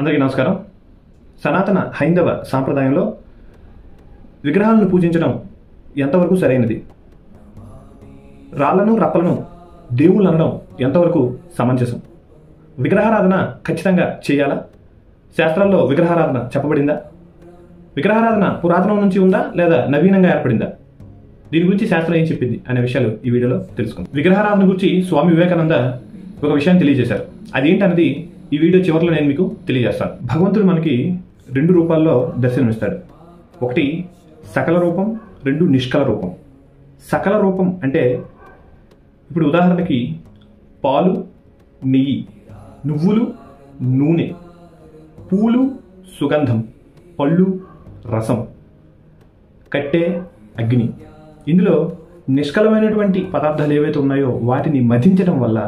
అందరికీ నమస్కారం. సనాతన హైందవ సాంప్రదాయంలో విగ్రహాలను పూజించడం ఎంతవరకు సరైనది, రాళ్లను రప్పలను దేవుళ్ళు అనడం ఎంతవరకు సమంజసం, విగ్రహారాధన ఖచ్చితంగా చేయాలా, శాస్త్రాల్లో విగ్రహారాధన చెప్పబడిందా, విగ్రహారాధన పురాతనం నుంచి ఉందా లేదా నవీనంగా ఏర్పడిందా, దీని గురించి శాస్త్రం ఏం చెప్పింది అనే విషయాలు ఈ వీడియోలో తెలుసుకుందాం. విగ్రహారాధన గురించి స్వామి వివేకానంద ఒక విషయాన్ని తెలియజేశారు. అదేంటన్నది ఈ వీడియో చివరిలో నేను మీకు తెలియజేస్తాను. భగవంతుడు మనకి రెండు రూపాల్లో దర్శనమిస్తాడు. ఒకటి సకల రూపం, రెండు నిష్కల రూపం. సకల రూపం అంటే ఇప్పుడు ఉదాహరణకి పాలు, నెయ్యి, నువ్వులు, నూనె, పూలు, సుగంధం, పళ్ళు, రసం, కట్టె, అగ్ని. ఇందులో నిష్కలమైనటువంటి పదార్థాలు ఏవైతే ఉన్నాయో వాటిని మధించడం వల్ల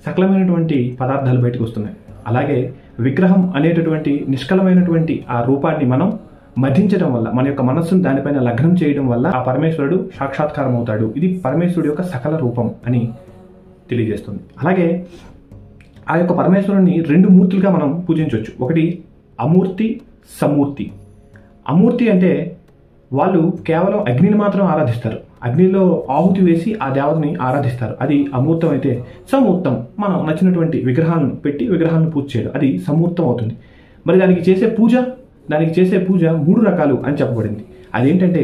సకలమైనటువంటి పదార్థాలు బయటకు వస్తున్నాయి. అలాగే విగ్రహం అనేటటువంటి నిష్కలమైనటువంటి ఆ రూపాన్ని మనం మధించడం వల్ల, మన యొక్క మనస్సును దానిపైన లగ్నం చేయడం వల్ల ఆ పరమేశ్వరుడు సాక్షాత్కారం అవుతాడు. ఇది పరమేశ్వరుడు యొక్క సకల రూపం అని తెలియజేస్తుంది. అలాగే ఆ యొక్క పరమేశ్వరుని రెండు మూర్తులుగా మనం పూజించవచ్చు. ఒకటి అమూర్తి, సమూర్తి. అమూర్తి అంటే వాళ్ళు కేవలం అగ్నిని మాత్రం ఆరాధిస్తారు, అగ్నిలో ఆహుతి వేసి ఆ దేవతని ఆరాధిస్తారు, అది అమూర్తం. అయితే సమూర్తం మనం నచ్చినటువంటి విగ్రహాలను పెట్టి విగ్రహాలను పూజ చేయడం, అది సమూర్తం అవుతుంది. మరి దానికి చేసే పూజ మూడు రకాలు అని చెప్పబడింది. అదేంటంటే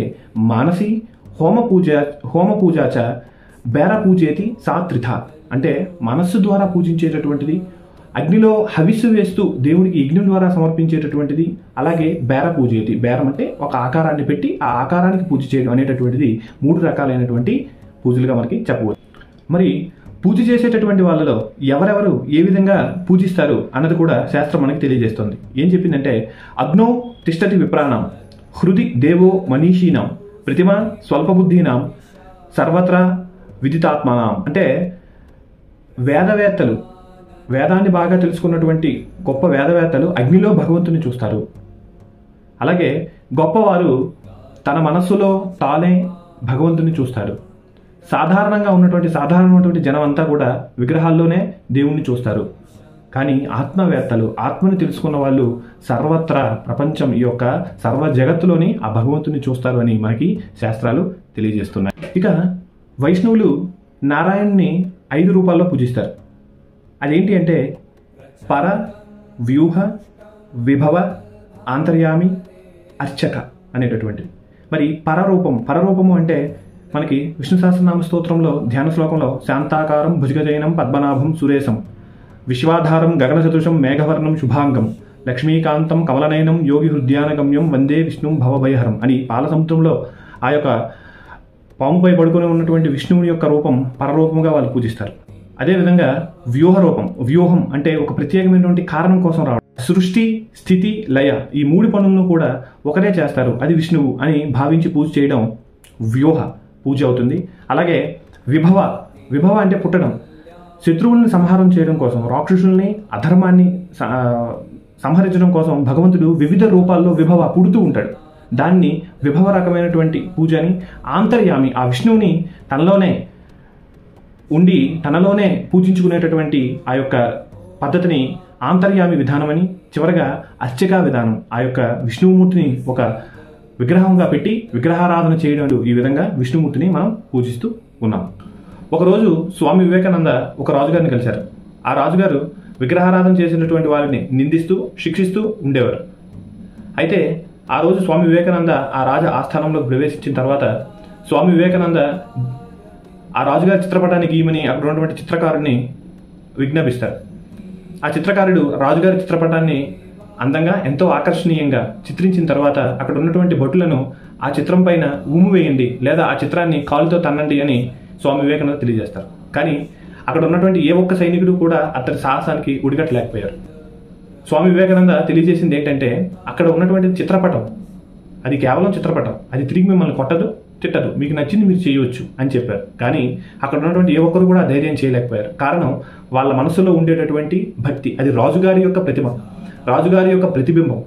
మానసి, హోమ పూజాచ, బేర పూజేతి సాత్రిథ. అంటే మనస్సు ద్వారా పూజించేటటువంటిది, అగ్నిలో హవిస్సు వేస్తూ దేవునికి యజ్ఞం ద్వారా సమర్పించేటటువంటిది, అలాగే బేర పూజేతి. బేరం అంటే ఒక ఆకారాన్ని పెట్టి ఆ ఆకారానికి పూజ చేయడం అనేటటువంటిది మూడు రకాలైనటువంటి పూజలుగా మనకి చెప్పవచ్చు. మరి పూజ చేసేటటువంటి వాళ్ళలో ఎవరెవరు ఏ విధంగా పూజిస్తారు అన్నది కూడా శాస్త్రం మనకి తెలియజేస్తుంది. ఏం చెప్పిందంటే అగ్నో తిష్టతి విప్రాణం, హృది దేవో మనీషీనాం, ప్రతిమా స్వల్పబుద్ధీనాం, సర్వత్రా విదితాత్మానాం. అంటే వేదాన్ని బాగా తెలుసుకున్నటువంటి గొప్ప వేదవేత్తలు అగ్నిలో భగవంతుని చూస్తారు. అలాగే గొప్పవారు తన మనస్సులో తానే భగవంతుని చూస్తారు. సాధారణమైనటువంటి జనం అంతా కూడా విగ్రహాల్లోనే దేవుణ్ణి చూస్తారు. కానీ ఆత్మవేత్తలు, ఆత్మని తెలుసుకున్న వాళ్ళు సర్వత్రా ప్రపంచం ఈ యొక్క సర్వ జగత్తులోని ఆ భగవంతుని చూస్తారు అని మనకి శాస్త్రాలు తెలియజేస్తున్నాయి. ఇక వైష్ణవులు నారాయణ్ణి 5 రూపాల్లో పూజిస్తారు. అదేంటి అంటే పర, వ్యూహ, విభవ, ఆంతర్యామి, అర్చక అనేటటువంటిది. మరి పరరూపము అంటే మనకి విష్ణు సహస్రనామ స్తోత్రంలో ధ్యాన శ్లోకంలో శాంతాకారం భుజగజైనం పద్మనాభం సురేశం విశ్వాధారం గగనసదృశం మేఘవర్ణం శుభాంగం లక్ష్మీకాంతం కమలనయనం యోగి హృద్యానగమ్యం వందే విష్ణుం భవభయహరం అని పాలసముద్రంలో ఆ యొక్క పాముపై పడుకొని ఉన్నటువంటి విష్ణువుని యొక్క రూపం పరరూపంగా వాళ్ళు పూజిస్తారు. అదేవిధంగా వ్యూహం అంటే ఒక ప్రత్యేకమైనటువంటి కారణం కోసం రావడం. సృష్టి, స్థితి, లయ ఈ 3 పనులను కూడా ఒకటే చేస్తారు, అది విష్ణువు అని భావించి పూజ చేయడం వ్యూహ పూజ అవుతుంది. అలాగే విభవ అంటే పుట్టడం, శత్రువుల్ని సంహారం చేయడం కోసం, రాక్షసుల్ని అధర్మాన్ని సంహరించడం కోసం భగవంతుడు వివిధ రూపాల్లో పుడుతూ ఉంటాడు. దాన్ని విభవ రకమైనటువంటి పూజ అని. ఆంతర్యామి ఆ విష్ణువుని తనలోనే పూజించుకునేటటువంటి ఆ యొక్క పద్ధతిని ఆంతర్యామి విధానం అని. చివరగా అర్చకా విధానం, ఆ యొక్క విష్ణుమూర్తిని ఒక విగ్రహంగా పెట్టి విగ్రహారాధన చేయడం. ఈ విధంగా విష్ణుమూర్తిని మనం పూజిస్తూ ఉన్నాం. ఒకరోజు స్వామి వివేకానంద ఒక రాజుగారిని కలిశారు. ఆ రాజుగారు విగ్రహారాధన చేసినటువంటి వారిని నిందిస్తూ శిక్షిస్తూ ఉండేవారు. అయితే ఆ రోజు స్వామి వివేకానంద ఆ రాజ ఆస్థానంలోకి ప్రవేశించిన తర్వాత స్వామి వివేకానంద ఆ రాజుగారి చిత్రపటాన్ని గీయమని అక్కడ ఉన్నటువంటి చిత్రకారుడిని విజ్ఞాపిస్తారు. ఆ చిత్రకారుడు రాజుగారి చిత్రపటాన్ని అందంగా ఎంతో ఆకర్షణీయంగా చిత్రించిన తర్వాత అక్కడ ఉన్నటువంటి భటులను ఆ చిత్రం పైన ఉమ్ము వేయండి లేదా ఆ చిత్రాన్ని కాలుతో తన్నండి అని స్వామి వివేకానంద తెలియజేస్తారు. కానీ అక్కడ ఉన్నటువంటి ఏ ఒక్క సైనికుడు కూడా అతడి సాహసానికి ఉడిగట్టలేకపోయారు. స్వామి వివేకానంద తెలియజేసింది ఏంటంటే అక్కడ ఉన్నటువంటి చిత్రపటం అది కేవలం చిత్రపటం, అది తిరిగి మిమ్మల్ని కొట్టదు, తిట్టదు, మీకు నచ్చింది మీరు చేయవచ్చు అని చెప్పారు. కానీ అక్కడ ఉన్నటువంటి ఏ ఒక్కరు కూడా ధైర్యం చేయలేకపోయారు. కారణం వాళ్ళ మనసులో ఉండేటటువంటి భక్తి. అది రాజుగారి యొక్క ప్రతిమ, రాజుగారి యొక్క ప్రతిబింబం.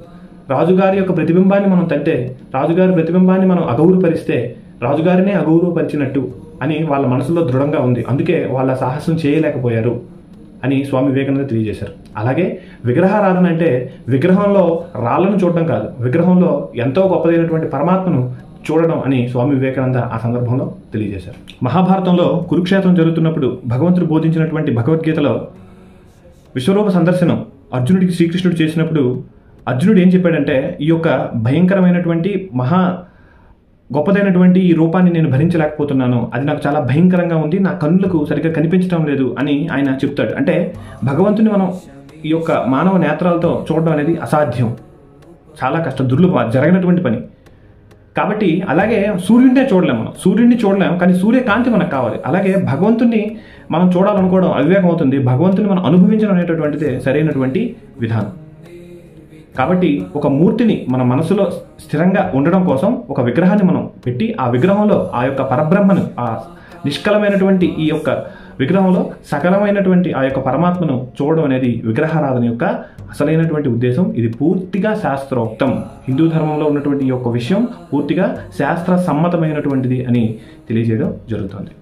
రాజుగారి యొక్క ప్రతిబింబాన్ని మనం తంటే, రాజుగారి ప్రతిబింబాన్ని మనం అగౌరవపరిస్తే రాజుగారినే అగౌరవపరిచినట్టు అని వాళ్ళ మనసులో దృఢంగా ఉంది. అందుకే వాళ్ళ సాహసం చేయలేకపోయారు అని స్వామి వివేకానంద తెలియజేశారు. అలాగే విగ్రహారాధన అంటే విగ్రహంలో రాళ్లను చూడడం కాదు, విగ్రహంలో ఎంతో గొప్పదైనటువంటి పరమాత్మను చూడడం అని స్వామి వివేకానంద ఆ సందర్భంలో తెలియజేశారు. మహాభారతంలో కురుక్షేత్రం జరుగుతున్నప్పుడు భగవంతుడు బోధించినటువంటి భగవద్గీతలో విశ్వరూప సందర్శనం అర్జునుడికి శ్రీకృష్ణుడు చేసినప్పుడు అర్జునుడు ఏం చెప్పాడంటే, ఈ యొక్క భయంకరమైనటువంటి మహా గొప్పదైనటువంటి ఈ రూపాన్ని నేను భరించలేకపోతున్నాను, అది నాకు చాలా భయంకరంగా ఉంది, నా కన్నులకు సరిగ్గా కనిపించడం లేదు అని ఆయన చెప్తాడు. అంటే భగవంతుని మనం ఈ యొక్క మానవ నేత్రాలతో చూడడం అనేది అసాధ్యం, చాలా కష్టం, దుర్లభం, జరగనటువంటి పని. కాబట్టి అలాగే సూర్యుడినే చూడలేము, మనం సూర్యుడిని చూడలేము, కానీ సూర్యకాంతి మనకు కావాలి. అలాగే భగవంతుని మనం చూడాలనుకోవడం అవివేకం అవుతుంది, భగవంతుని మనం అనుభవించడం అనేటటువంటిదే సరైనటువంటి విధానం. కాబట్టి ఒక మూర్తిని మన మనసులో స్థిరంగా ఉండడం కోసం ఒక విగ్రహాన్ని మనం పెట్టి ఆ విగ్రహంలో ఆ యొక్క పరబ్రహ్మను, ఆ నిష్కలమైనటువంటి ఈ యొక్క విగ్రహంలో సకలమైనటువంటి ఆ యొక్క పరమాత్మను చూడడం అనేది విగ్రహారాధన యొక్క అసలైనటువంటి ఉద్దేశం. ఇది పూర్తిగా శాస్త్రోక్తం, హిందూ ధర్మంలో ఉన్నటువంటి ఈ యొక్క విషయం పూర్తిగా శాస్త్ర సమ్మతమైనటువంటిది అని తెలియజేయడం జరుగుతుంది.